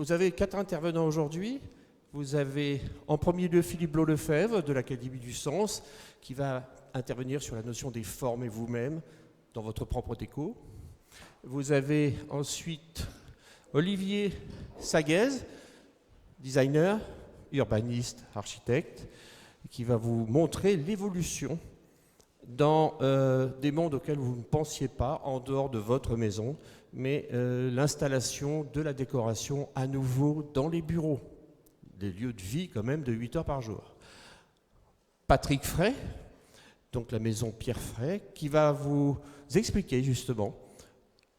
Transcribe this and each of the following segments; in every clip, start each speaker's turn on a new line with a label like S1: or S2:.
S1: vous avez 4 intervenants aujourd'hui. Vous avez en premier lieu Philippe Blo-Lefebvre de l'Académie du Sens qui va intervenir sur la notion des formes et vous-même dans votre propre déco. Vous avez ensuite Olivier Saguez, designer, urbaniste, architecte, qui va vous montrer l'évolution dans des mondes auxquels vous ne pensiez pas en dehors de votre maison, mais l'installation de la décoration à nouveau dans les bureaux, des lieux de vie quand même de 8 heures par jour. Patrick Fray, donc la maison Pierre Fray, qui va vous expliquer justement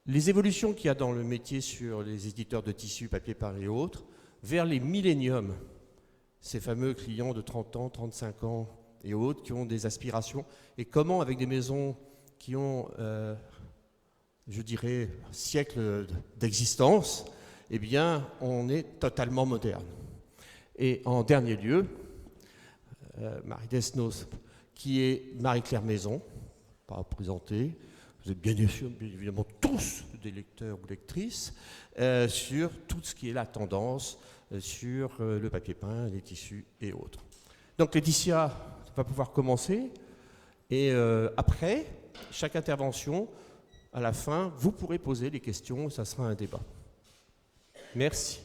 S1: les évolutions qu'il y a dans le métier sur les éditeurs de tissus, papier peint et autres, vers les milléniums, ces fameux clients de 30 ans, 35 ans et autres qui ont des aspirations, et comment avec des maisons qui ont, je dirais, un siècle d'existence, eh bien, on est totalement moderne. Et en dernier lieu, Marie Desnos, qui est Marie-Claire Maison, pas à présenter, vous êtes bien évidemment tous des lecteurs ou lectrices, sur tout ce qui est la tendance sur le papier peint, les tissus et autres. Donc Laetitia va pouvoir commencer, et après, chaque intervention, à la fin, vous pourrez poser les questions, ça sera un débat. Merci.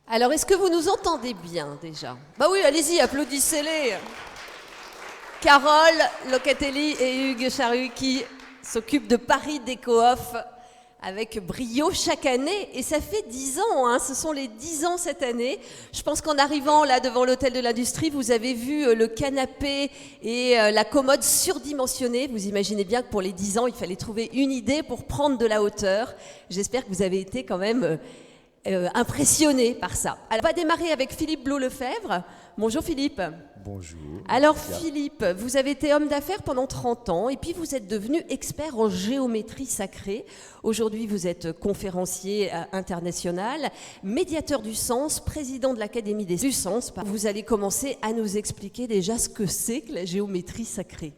S2: Alors, est-ce que vous nous entendez bien déjà? Bah oui, allez-y, applaudissez-les. Carole Locatelli et Hugues Charru qui s'occupent de Paris Déco-Off avec brio chaque année. Et ça fait 10 ans, hein, ce sont les 10 ans cette année. Je pense qu'en arrivant là devant l'hôtel de l'Industrie, vous avez vu le canapé et la commode surdimensionnée. Vous imaginez bien que pour les 10 ans, il fallait trouver une idée pour prendre de la hauteur. J'espère que vous avez été quand même impressionné par ça. Alors, on va démarrer avec Philippe Blo-Lefebvre. Bonjour Philippe.
S3: Bonjour.
S2: Alors Philippe, vous avez été homme d'affaires pendant 30 ans et puis vous êtes devenu expert en géométrie sacrée. Aujourd'hui, vous êtes conférencier international, médiateur du sens, président de l'Académie du Sens. Vous allez commencer à nous expliquer déjà ce que c'est que la géométrie sacrée.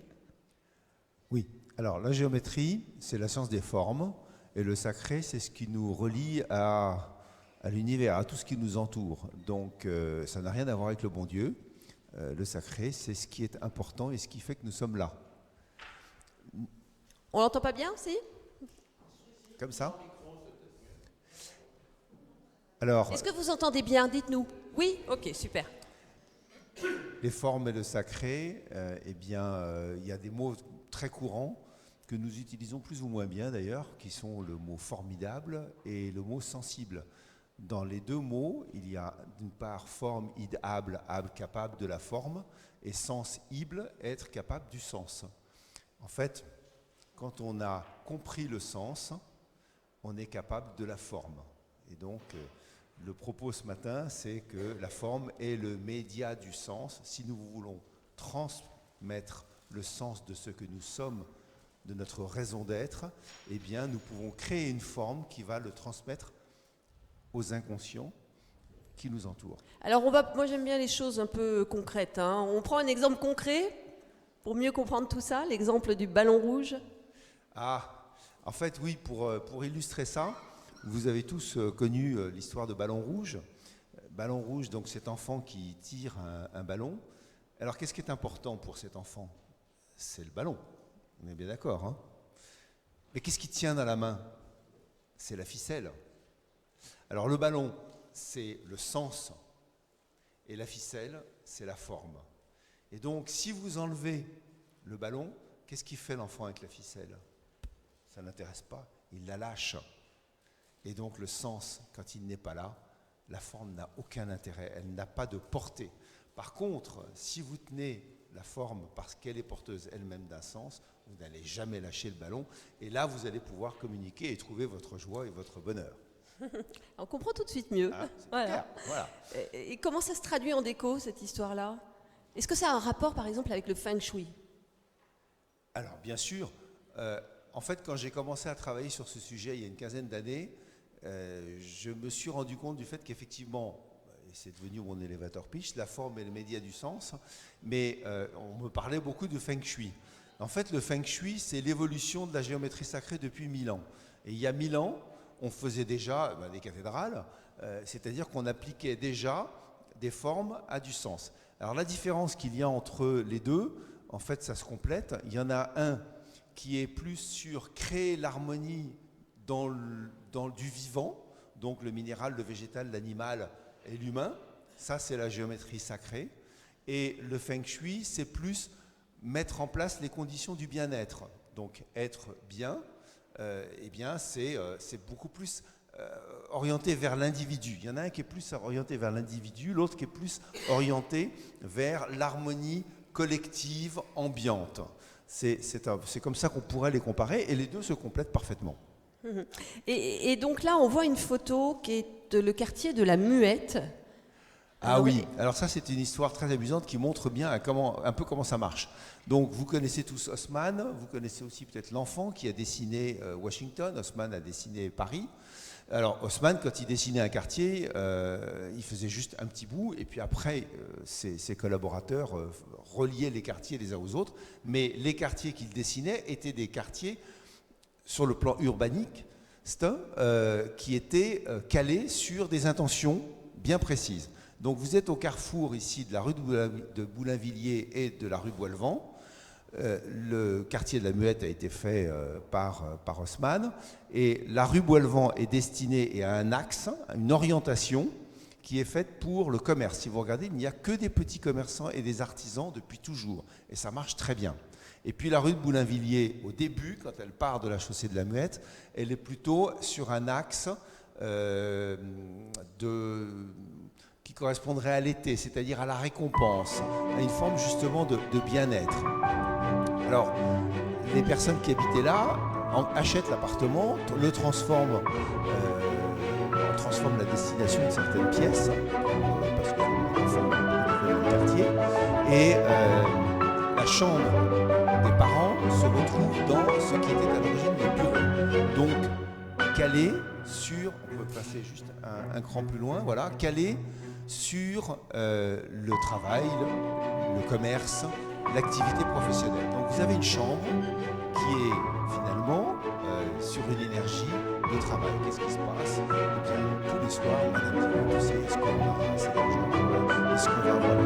S3: Oui, alors la géométrie, c'est la science des formes et le sacré, c'est ce qui nous relie à l'univers, à tout ce qui nous entoure. Donc ça n'a rien à voir avec le bon Dieu. Le sacré, c'est ce qui est important et ce qui fait que nous sommes là.
S2: On l'entend pas bien aussi?
S3: Comme ça? Alors,
S2: est-ce que vous entendez bien? Dites-nous. Oui? Ok, super.
S3: Les formes et le sacré, eh bien, il y a des mots très courants que nous utilisons plus ou moins bien d'ailleurs, qui sont le mot formidable et le mot sensible. Dans les deux mots, il y a d'une part forme, id, able, capable de la forme, et sens, ible, être capable du sens. En fait, quand on a compris le sens, on est capable de la forme. Et donc, le propos ce matin, c'est que la forme est le média du sens. Si nous voulons transmettre le sens de ce que nous sommes, de notre raison d'être, eh bien, nous pouvons créer une forme qui va le transmettre aux inconscients qui nous entourent.
S2: Alors, moi j'aime bien les choses un peu concrètes, hein. On prend un exemple concret pour mieux comprendre tout ça, l'exemple du ballon rouge.
S3: Ah, en fait, oui, pour illustrer ça, vous avez tous connu l'histoire de Ballon Rouge. Ballon Rouge, donc cet enfant qui tire un ballon. Alors, qu'est-ce qui est important pour cet enfant? C'est le ballon, on est bien d'accord, hein? Mais qu'est-ce qu'il tient dans la main? C'est la ficelle. Alors le ballon, c'est le sens, et la ficelle, c'est la forme. Et donc, si vous enlevez le ballon, qu'est-ce qu'il fait l'enfant avec la ficelle? Ça ne l'intéresse pas, il la lâche. Et donc le sens, quand il n'est pas là, la forme n'a aucun intérêt, elle n'a pas de portée. Par contre, si vous tenez la forme parce qu'elle est porteuse elle-même d'un sens, vous n'allez jamais lâcher le ballon, et là, vous allez pouvoir communiquer et trouver votre joie et votre bonheur.
S2: On comprend tout de suite mieux.
S3: Ah,
S2: voilà.
S3: Voilà.
S2: Et comment ça se traduit en déco, cette histoire-là? Est-ce que ça a un rapport, par exemple, avec le feng shui?
S3: Alors, bien sûr. En fait, quand j'ai commencé à travailler sur ce sujet il y a une quinzaine d'années, je me suis rendu compte du fait qu'effectivement, et c'est devenu mon élévateur pitch, la forme est le média du sens, mais on me parlait beaucoup de feng shui. En fait, le feng shui, c'est l'évolution de la géométrie sacrée depuis 1000 ans. Et il y a 1000 ans, on faisait déjà des cathédrales, c'est-à-dire qu'on appliquait déjà des formes à du sens. Alors la différence qu'il y a entre les deux, en fait ça se complète. Il y en a un qui est plus sur créer l'harmonie dans du vivant, donc le minéral, le végétal, l'animal et l'humain. Ça c'est la géométrie sacrée. Et le feng shui, c'est plus mettre en place les conditions du bien-être. Donc être bien, eh bien c'est beaucoup plus orienté vers l'individu. Il y en a un qui est plus orienté vers l'individu, l'autre qui est plus orienté vers l'harmonie collective, ambiante. C'est comme ça qu'on pourrait les comparer, et les deux se complètent parfaitement.
S2: Et donc là, on voit une photo qui est le quartier de la Muette.
S3: Ah oui, alors ça c'est une histoire très amusante qui montre bien un peu comment ça marche. Donc vous connaissez tous Haussmann, vous connaissez aussi peut-être l'enfant qui a dessiné Washington, Haussmann a dessiné Paris. Alors Haussmann, quand il dessinait un quartier, il faisait juste un petit bout, et puis après ses collaborateurs reliaient les quartiers les uns aux autres, mais les quartiers qu'il dessinait étaient des quartiers sur le plan urbanique, qui étaient calés sur des intentions bien précises. Donc vous êtes au carrefour ici de la rue de Boulainvilliers et de la rue Bois-le-Vent. Le quartier de la Muette a été fait par Haussmann, et la rue Bois-le-Vent est destinée et a un axe, une orientation qui est faite pour le commerce. Si vous regardez, il n'y a que des petits commerçants et des artisans depuis toujours, et ça marche très bien. Et puis la rue de Boulainvilliers, au début, quand elle part de la chaussée de la Muette, elle est plutôt sur un axe qui correspondrait à l'été, c'est-à-dire à la récompense, à une forme justement de bien-être. Alors, les personnes qui habitaient là achètent l'appartement, on transforme la destination de certaines pièces, parce que le quartier, et la chambre des parents se retrouve dans ce qui était à l'origine le bureau. Donc, calé sur, on peut passer juste un cran plus loin, voilà, calé sur le travail, le commerce, l'activité professionnelle. Donc vous avez une chambre qui est finalement sur une énergie de travail. Qu'est-ce qui se passe? Eh bien, tous les soirs, madame dit, tu sais, est-ce qu'on aura assez d'argent? Est-ce qu'on va avoir le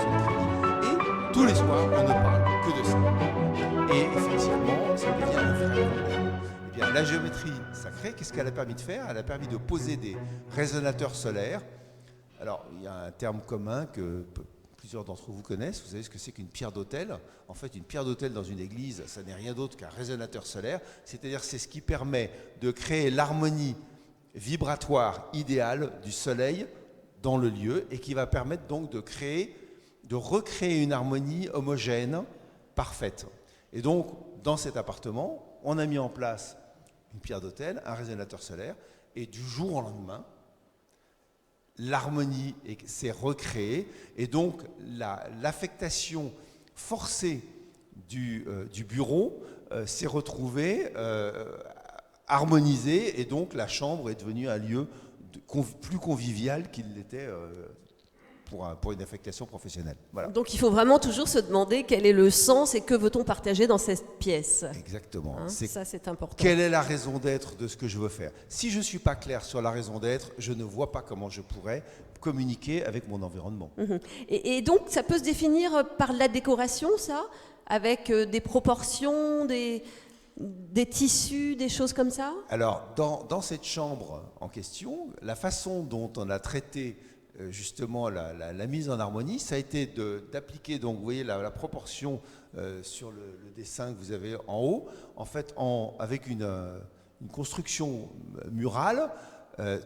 S3: crédit? Et tous les soirs, on ne parle que de ça. Et effectivement, ça devient un vrai problème. Eh bien, la géométrie sacrée, qu'est-ce qu'elle a permis de faire? Elle a permis de poser des résonateurs solaires. Alors, il y a un terme commun que plusieurs d'entre vous connaissent. Vous savez ce que c'est qu'une pierre d'autel? En fait, une pierre d'autel dans une église, ça n'est rien d'autre qu'un résonateur solaire. C'est-à-dire c'est ce qui permet de créer l'harmonie vibratoire idéale du soleil dans le lieu, et qui va permettre donc de recréer une harmonie homogène, parfaite. Et donc, dans cet appartement, on a mis en place une pierre d'autel, un résonateur solaire, et du jour au lendemain, l'harmonie s'est recréée, et donc l'affectation forcée du bureau s'est retrouvée harmonisée, et donc la chambre est devenue un lieu plus convivial qu'il l'était pour une affectation professionnelle. Voilà.
S2: Donc il faut vraiment toujours se demander quel est le sens et que veut-on partager dans cette pièce.
S3: Exactement.
S2: Ça, c'est important.
S3: Quelle est la raison d'être de ce que je veux faire? Si je ne suis pas clair sur la raison d'être, je ne vois pas comment je pourrais communiquer avec mon environnement.
S2: Et donc ça peut se définir par la décoration, ça? Avec des proportions, des tissus, des choses comme ça?
S3: Alors, dans cette chambre en question, la façon dont on a traité justement la mise en harmonie, ça a été d'appliquer, donc vous voyez la proportion sur le dessin que vous avez en haut, en fait avec une construction murale,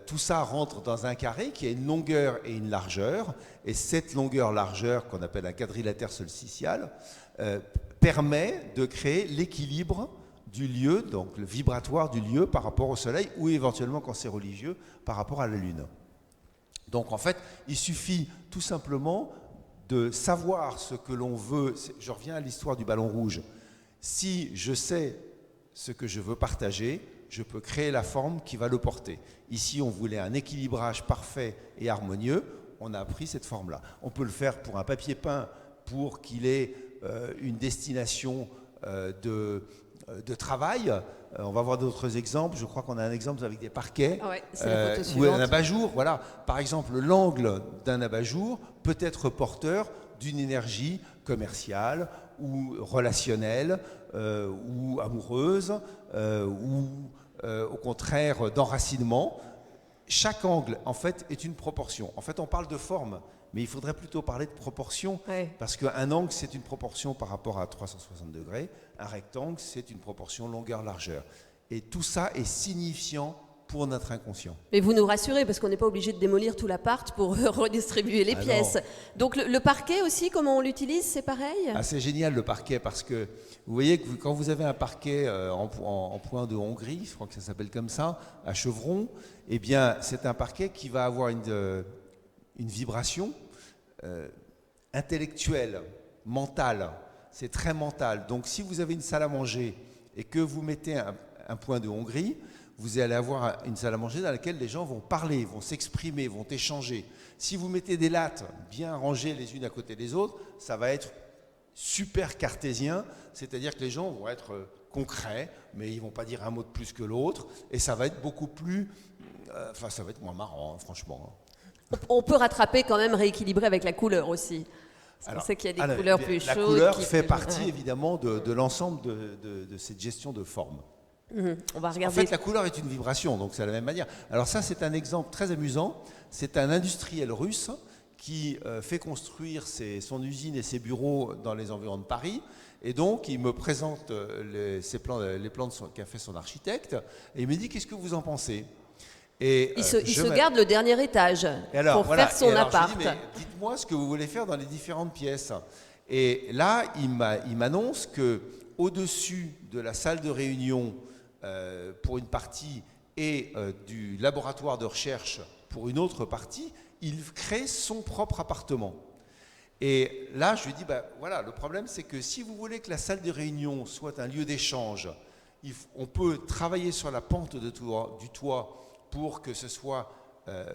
S3: tout ça rentre dans un carré qui a une longueur et une largeur, et cette longueur-largeur qu'on appelle un quadrilatère solsticial permet de créer l'équilibre du lieu, donc le vibratoire du lieu par rapport au soleil, ou éventuellement quand c'est religieux par rapport à la lune. Donc en fait, il suffit tout simplement de savoir ce que l'on veut. Je reviens à l'histoire du ballon rouge. Si je sais ce que je veux partager, je peux créer la forme qui va le porter. Ici, on voulait un équilibrage parfait et harmonieux. On a pris cette forme-là. On peut le faire pour un papier peint pour qu'il ait une destination de travail. On va voir d'autres exemples. Je crois qu'on a un exemple avec des parquets.
S2: Ouais, c'est la photo
S3: Ou
S2: suivante.
S3: un abat-jour. Voilà. Par exemple, l'angle d'un abat-jour peut être porteur d'une énergie commerciale ou relationnelle ou amoureuse ou au contraire d'enracinement. Chaque angle, en fait, est une proportion. En fait, on parle de forme, mais il faudrait plutôt parler de proportion,
S2: Ouais.
S3: parce qu'un angle, c'est une proportion par rapport à 360 degrés. Un rectangle, c'est une proportion longueur-largeur. Et tout ça est signifiant pour notre inconscient.
S2: Mais vous nous rassurez, parce qu'on n'est pas obligé de démolir tout l'appart pour redistribuer les
S3: Ah
S2: pièces.
S3: non.
S2: Donc le parquet aussi, comment on l'utilise, c'est pareil?
S3: Ah, c'est génial le parquet, parce que vous voyez que quand vous avez un parquet en point de Hongrie, je crois que ça s'appelle comme ça, à Chevron, eh bien c'est un parquet qui va avoir une vibration intellectuelle, mentale. C'est très mental. Donc si vous avez une salle à manger et que vous mettez un point de Hongrie, vous allez avoir une salle à manger dans laquelle les gens vont parler, vont s'exprimer, vont échanger. Si vous mettez des lattes bien rangées les unes à côté des autres, ça va être super cartésien, c'est-à-dire que les gens vont être concrets, mais ils ne vont pas dire un mot de plus que l'autre, et ça va être beaucoup plus... ça va être moins marrant, hein, franchement.
S2: On peut rattraper quand même, rééquilibrer avec la couleur aussi. Parce qu'on sait qu'il y a des couleurs plus chaudes.
S3: La couleur
S2: qui
S3: fait
S2: plus-
S3: partie
S2: ouais.
S3: évidemment de l'ensemble de cette gestion de forme.
S2: On va
S3: En
S2: regarder.
S3: fait, la couleur est une vibration, donc c'est de la même manière. Alors ça, c'est un exemple très amusant. C'est un industriel russe qui fait construire son usine et ses bureaux dans les environs de Paris. Et donc, il me présente les plans qu'a fait son architecte. Et il me dit, qu'est-ce que vous en pensez? Et,
S2: Il se garde le dernier étage
S3: et alors,
S2: pour
S3: voilà.
S2: faire son
S3: Et alors,
S2: appart.
S3: je lui dis, mais dites-moi ce que vous voulez faire dans les différentes pièces. Et là, il m'annonce que au-dessus de la salle de réunion pour une partie et du laboratoire de recherche pour une autre partie, il crée son propre appartement. Et là, je lui dis, voilà, le problème, c'est que si vous voulez que la salle de réunion soit un lieu d'échange, on peut travailler sur la pente du toit pour que ce soit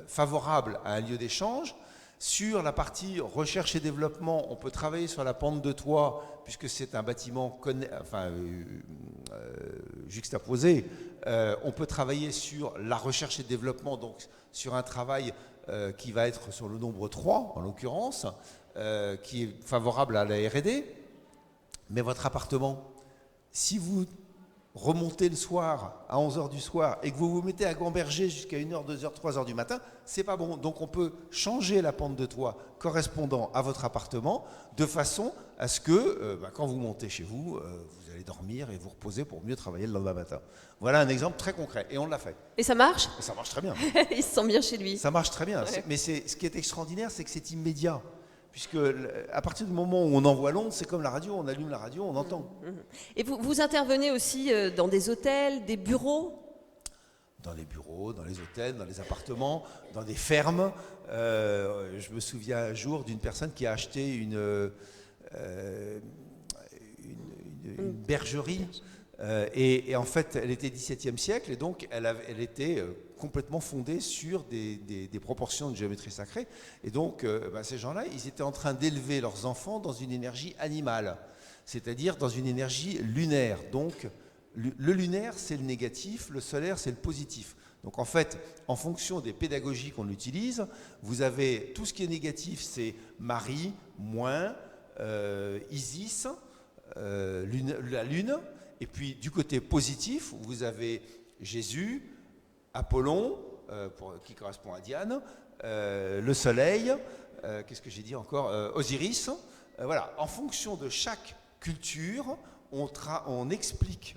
S3: favorable à un lieu d'échange. Sur la partie recherche et développement, on peut travailler sur la pente de toit, puisque c'est un bâtiment juxtaposé. On peut travailler sur la recherche et développement, donc sur un travail qui va être sur le nombre 3, en l'occurrence, qui est favorable à la R&D. Mais votre appartement, si vous remontez le soir à 11h du soir et que vous vous mettez à gamberger jusqu'à 1h, 2h, 3h du matin, c'est pas bon. Donc on peut changer la pente de toit correspondant à votre appartement de façon à ce que quand vous montez chez vous, vous allez dormir et vous reposer pour mieux travailler le lendemain matin. Voilà un exemple très concret et on l'a fait.
S2: Et ça marche?
S3: Et ça marche très bien.
S2: Il se sent bien chez lui.
S3: Ça marche très bien.
S2: Ouais.
S3: Mais ce qui est extraordinaire, c'est que c'est immédiat. Puisque à partir du moment où on envoie l'onde, c'est comme la radio, on allume la radio, on entend.
S2: Et vous intervenez aussi dans des hôtels, des bureaux?
S3: Dans les bureaux, dans les hôtels, dans les appartements, dans des fermes. Je me souviens un jour d'une personne qui a acheté une bergerie. Et en fait, elle était 17e siècle et donc elle était complètement fondée sur des proportions de géométrie sacrée. Et donc, ces gens-là, ils étaient en train d'élever leurs enfants dans une énergie animale, c'est-à-dire dans une énergie lunaire. Donc, le lunaire, c'est le négatif, le solaire, c'est le positif. Donc, en fait, en fonction des pédagogies qu'on utilise, vous avez tout ce qui est négatif, c'est Marie, moins, Isis, la lune. Et puis, du côté positif, vous avez Jésus, Apollon, qui correspond à Diane, le soleil, qu'est-ce que j'ai dit encore, Osiris. Voilà, en fonction de chaque culture, on explique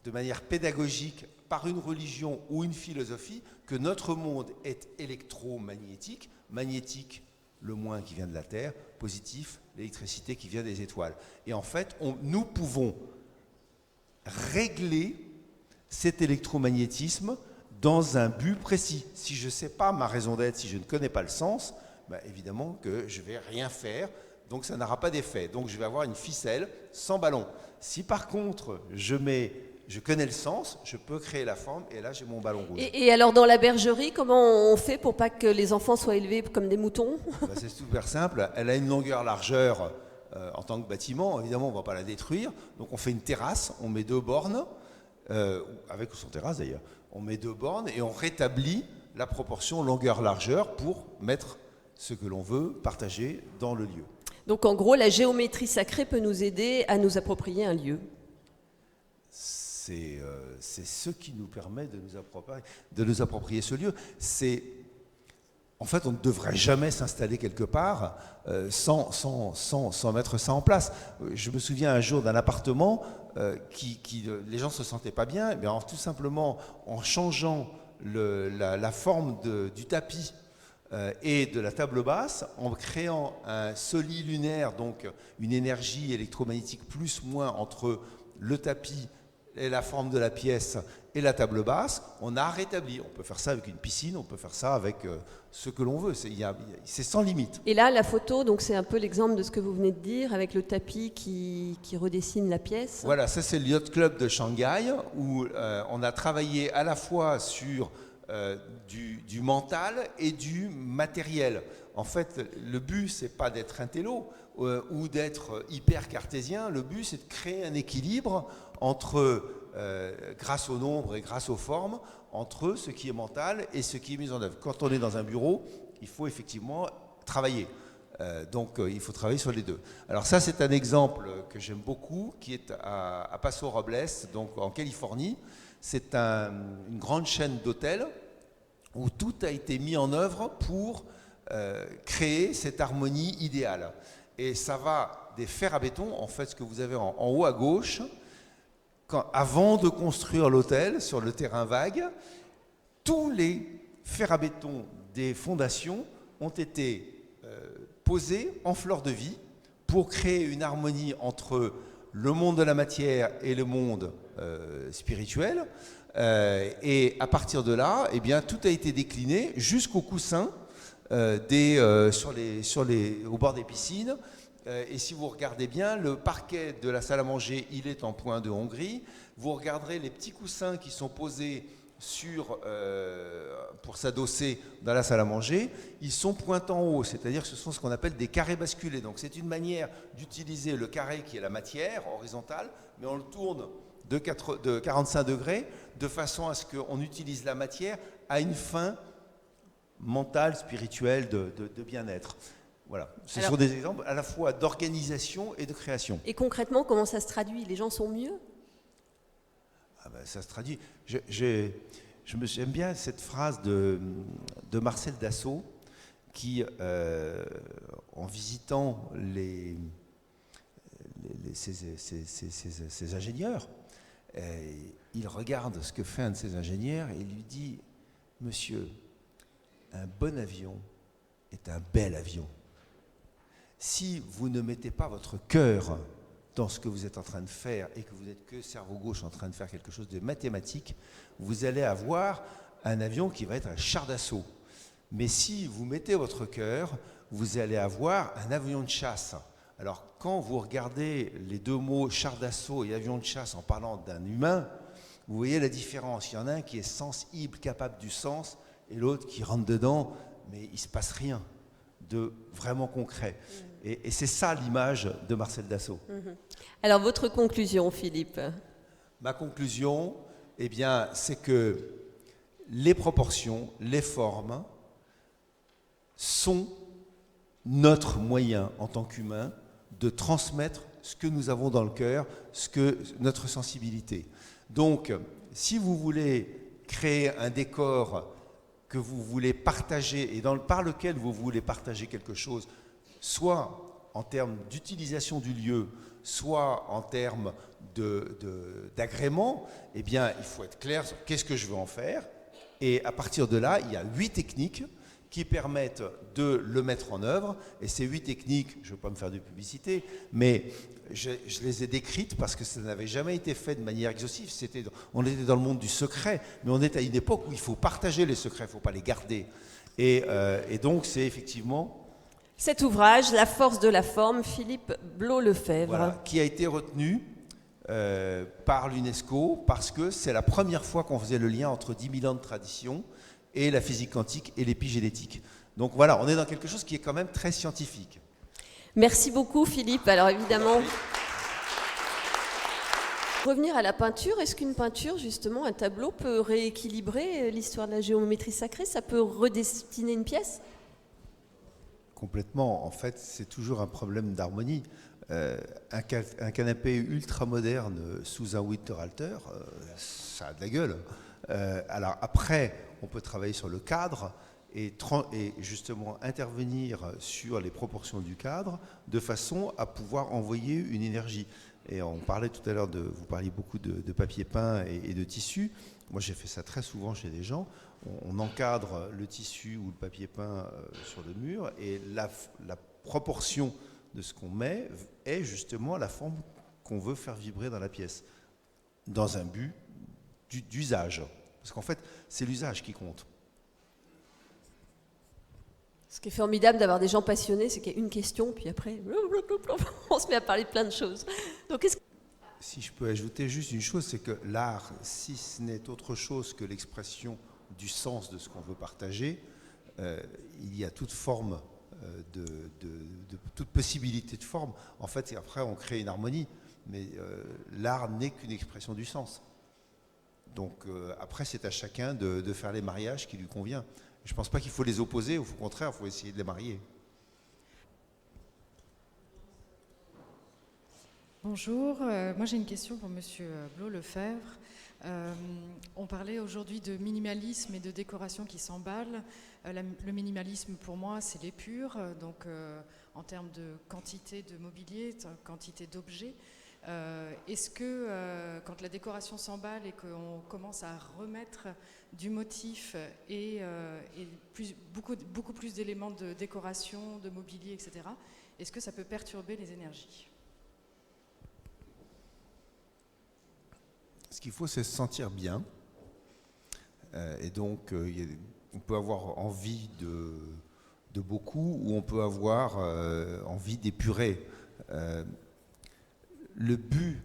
S3: de manière pédagogique par une religion ou une philosophie que notre monde est électromagnétique, magnétique, le moins qui vient de la Terre, positif, l'électricité qui vient des étoiles. Et en fait, nous pouvons régler cet électromagnétisme dans un but précis. Si je ne sais pas ma raison d'être, si je ne connais pas le sens, évidemment que je ne vais rien faire, donc ça n'aura pas d'effet. Donc je vais avoir une ficelle sans ballon. Si par contre je connais le sens, je peux créer la forme et là j'ai mon ballon rouge.
S2: Et alors dans la bergerie, comment on fait pour pas que les enfants soient élevés comme des moutons?
S3: C'est super simple. Elle a une longueur-largeur en tant que bâtiment. Évidemment, on ne va pas la détruire. Donc on fait une terrasse, on met 2 bornes, avec ou sans terrasse d'ailleurs. On met 2 bornes et on rétablit la proportion longueur-largeur pour mettre ce que l'on veut partager dans le lieu.
S2: Donc en gros, la géométrie sacrée peut nous aider à nous approprier un lieu.
S3: C'est ce qui nous permet de nous approprier ce lieu. En fait, on ne devrait jamais s'installer quelque part sans mettre ça en place. Je me souviens un jour d'un appartement les gens ne se sentaient pas bien, mais tout simplement en changeant la forme du tapis et de la table basse, en créant un solilunaire, donc une énergie électromagnétique plus-moins entre le tapis et la forme de la pièce et la table basse, on a rétabli. On peut faire ça avec une piscine, on peut faire ça avec ce que l'on veut. C'est sans limite.
S2: Et là, la photo, donc c'est un peu l'exemple de ce que vous venez de dire, avec le tapis qui redessine la pièce.
S3: Voilà, ça c'est le Yacht Club de Shanghai, où on a travaillé à la fois sur du mental et du matériel. En fait, le but, c'est pas d'être intello ou d'être hyper cartésien. Le but, c'est de créer un équilibre entre, grâce au nombre et grâce aux formes, entre ce qui est mental et ce qui est mis en œuvre. Quand on est dans un bureau, il faut effectivement travailler. Donc, il faut travailler sur les deux. Alors ça, c'est un exemple que j'aime beaucoup, qui est à Paso Robles, donc en Californie. C'est une grande chaîne d'hôtels où tout a été mis en œuvre pour créer cette harmonie idéale. Et ça va des fers à béton, en fait, ce que vous avez en haut à gauche, avant de construire l'hôtel sur le terrain vague, tous les fers à béton des fondations ont été posés en fleur de vie pour créer une harmonie entre le monde de la matière et le monde spirituel. Et à partir de là, eh bien, tout a été décliné jusqu'aux coussins au bord des piscines. Et si vous regardez bien, le parquet de la salle à manger, il est en point de Hongrie. Vous regarderez les petits coussins qui sont posés pour s'adosser dans la salle à manger, ils sont pointant haut, c'est-à-dire que ce sont ce qu'on appelle des carrés basculés. Donc c'est une manière d'utiliser le carré qui est la matière horizontale, mais on le tourne de 45 degrés de façon à ce qu'on utilise la matière à une fin mentale, spirituelle, de bien-être. Voilà, ce sont des exemples à la fois d'organisation et de création.
S2: Et concrètement, comment ça se traduit? Les gens sont mieux?
S3: Ça se traduit. J'aime bien cette phrase de Marcel Dassault qui, en visitant ces ingénieurs, il regarde ce que fait un de ces ingénieurs et il lui dit « Monsieur, un bon avion est un bel avion. Si vous ne mettez pas votre cœur dans ce que vous êtes en train de faire et que vous n'êtes que cerveau gauche en train de faire quelque chose de mathématique, vous allez avoir un avion qui va être un char d'assaut. Mais si vous mettez votre cœur, vous allez avoir un avion de chasse. » Alors, quand vous regardez les deux mots char d'assaut et avion de chasse en parlant d'un humain, vous voyez la différence. Il y en a un qui est sensible, capable du sens, et l'autre qui rentre dedans, mais il ne se passe rien de vraiment concret. Et c'est ça l'image de Marcel Dassault.
S2: Alors, votre conclusion, Philippe?
S3: Ma conclusion, eh bien, c'est que les proportions, les formes sont notre moyen en tant qu'humain de transmettre ce que nous avons dans le cœur, notre sensibilité. Donc, si vous voulez créer un décor que vous voulez partager et par lequel vous voulez partager quelque chose, soit en termes d'utilisation du lieu, soit en termes d'agrément, eh bien, il faut être clair sur qu'est-ce que je veux en faire. Et à partir de là, il y a 8 techniques qui permettent de le mettre en œuvre. Et ces 8 techniques, je ne veux pas me faire de publicité, mais je les ai décrites parce que ça n'avait jamais été fait de manière exhaustive. On était dans le monde du secret, mais on est à une époque où il faut partager les secrets, il ne faut pas les garder. Et donc, c'est effectivement...
S2: Cet ouvrage, La force de la forme, Philippe Blot-Lefebvre.
S3: Voilà, qui a été retenu par l'UNESCO parce que c'est la première fois qu'on faisait le lien entre 10 000 ans de tradition et la physique quantique et l'épigénétique. Donc voilà, on est dans quelque chose qui est quand même très scientifique.
S2: Merci beaucoup Philippe. Alors évidemment, revenir à la peinture, est-ce qu'une peinture, justement, un tableau peut rééquilibrer l'histoire de la géométrie sacrée? Ça peut redestiner une pièce?
S3: Complètement. En fait, c'est toujours un problème d'harmonie. Un canapé ultra moderne sous un Winterhalter, ça a de la gueule. Alors après, on peut travailler sur le cadre et justement intervenir sur les proportions du cadre de façon à pouvoir envoyer une énergie. Et on parlait tout à l'heure vous parliez beaucoup de papier peint et de tissu. Moi, j'ai fait ça très souvent chez des gens. On encadre le tissu ou le papier peint sur le mur et la proportion de ce qu'on met est justement la forme qu'on veut faire vibrer dans la pièce, dans un but d'usage. Parce qu'en fait, c'est l'usage qui compte.
S2: Ce qui est formidable d'avoir des gens passionnés, c'est qu'il y a une question, puis après, on se met à parler de plein de choses. Donc,
S3: si je peux ajouter juste une chose, c'est que l'art, si ce n'est autre chose que l'expression du sens de ce qu'on veut partager, il y a toute forme, toute possibilité de forme. En fait, après, on crée une harmonie, mais l'art n'est qu'une expression du sens. Donc après, c'est à chacun de faire les mariages qui lui convient. Je ne pense pas qu'il faut les opposer, au contraire, il faut essayer de les marier.
S4: Bonjour, moi j'ai une question pour Monsieur Blot-Lefebvre. On parlait aujourd'hui de minimalisme et de décoration qui s'emballent. Le minimalisme pour moi c'est l'épure, donc en termes de quantité de mobilier, quantité d'objets. Est-ce que quand la décoration s'emballe et qu'on commence à remettre du motif et beaucoup plus d'éléments de décoration, de mobilier, etc., est-ce que ça peut perturber les énergies ?
S3: Ce qu'il faut, c'est se sentir bien. Et donc, on peut avoir envie de beaucoup ou on peut avoir envie d'épurer. Le but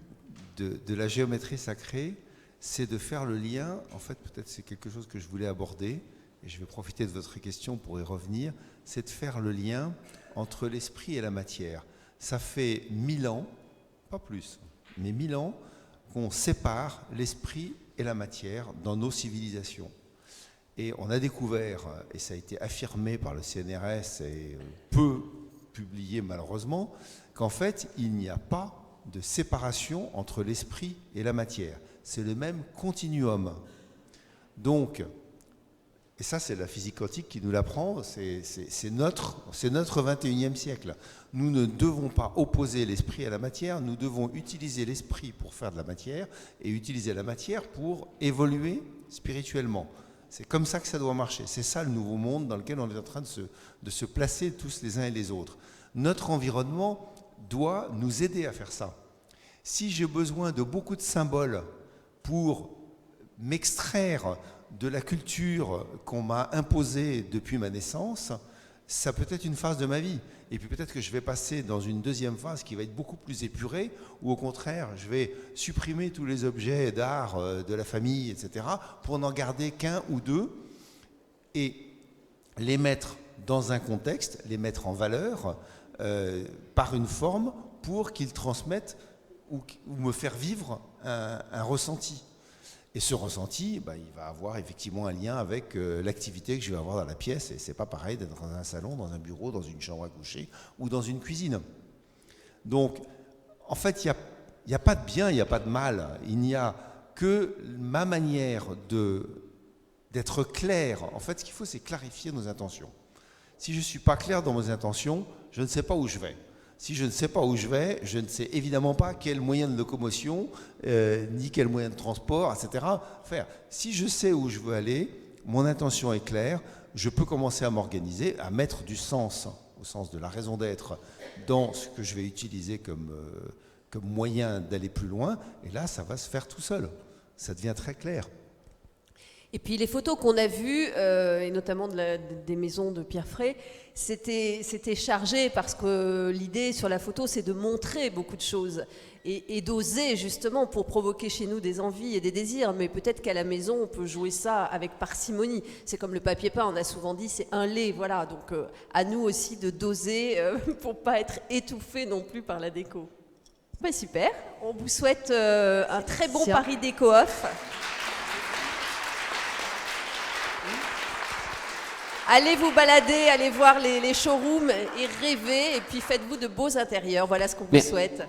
S3: de la géométrie sacrée, c'est de faire le lien. En fait, peut-être c'est quelque chose que je voulais aborder, et je vais profiter de votre question pour y revenir. C'est de faire le lien entre l'esprit et la matière. Ça fait 1000 ans, pas plus, mais 1000 ans, qu'on sépare l'esprit et la matière dans nos civilisations. Et on a découvert, et ça a été affirmé par le CNRS et peu publié malheureusement, qu'en fait, il n'y a pas de séparation entre l'esprit et la matière. C'est le même continuum. Donc, et ça c'est la physique quantique qui nous l'apprend, c'est notre 21e siècle. Nous ne devons pas opposer l'esprit à la matière, nous devons utiliser l'esprit pour faire de la matière et utiliser la matière pour évoluer spirituellement. C'est comme ça que ça doit marcher. C'est ça le nouveau monde dans lequel on est en train de se placer tous les uns et les autres. Notre environnement doit nous aider à faire ça. Si j'ai besoin de beaucoup de symboles pour m'extraire de la culture qu'on m'a imposée depuis ma naissance, ça peut être une phase de ma vie. Et puis peut-être que je vais passer dans une deuxième phase qui va être beaucoup plus épurée, ou au contraire, je vais supprimer tous les objets d'art de la famille, etc., pour n'en garder qu'un ou deux, et les mettre dans un contexte, les mettre en valeur, par une forme, pour qu'ils transmettent ou me faire vivre un ressenti. Et ce ressenti, il va avoir effectivement un lien avec l'activité que je vais avoir dans la pièce. Et c'est pas pareil d'être dans un salon, dans un bureau, dans une chambre à coucher ou dans une cuisine. Donc, en fait, il n'y a pas de bien, il n'y a pas de mal. Il n'y a que ma manière d'être clair. En fait, ce qu'il faut, c'est clarifier nos intentions. Si je ne suis pas clair dans mes intentions, je ne sais pas où je vais. Si je ne sais pas où je vais, je ne sais évidemment pas quel moyen de locomotion, ni quel moyen de transport, etc. faire. Si je sais où je veux aller, mon intention est claire, je peux commencer à m'organiser, à mettre du sens, au sens de la raison d'être, dans ce que je vais utiliser comme moyen d'aller plus loin. Et là, ça va se faire tout seul. Ça devient très clair.
S2: Et puis les photos qu'on a vues, et notamment des maisons de Pierre Frey, c'était chargé parce que l'idée sur la photo, c'est de montrer beaucoup de choses et d'oser justement pour provoquer chez nous des envies et des désirs. Mais peut-être qu'à la maison, on peut jouer ça avec parcimonie. C'est comme le papier peint, on a souvent dit, c'est un lait, voilà. Donc à nous aussi de doser pour pas être étouffé non plus par la déco. Ben, super, on vous souhaite un très bon Paris Déco Off. Allez vous balader, allez voir les showrooms et rêver, et puis faites-vous de beaux intérieurs. Voilà ce qu'on vous souhaite.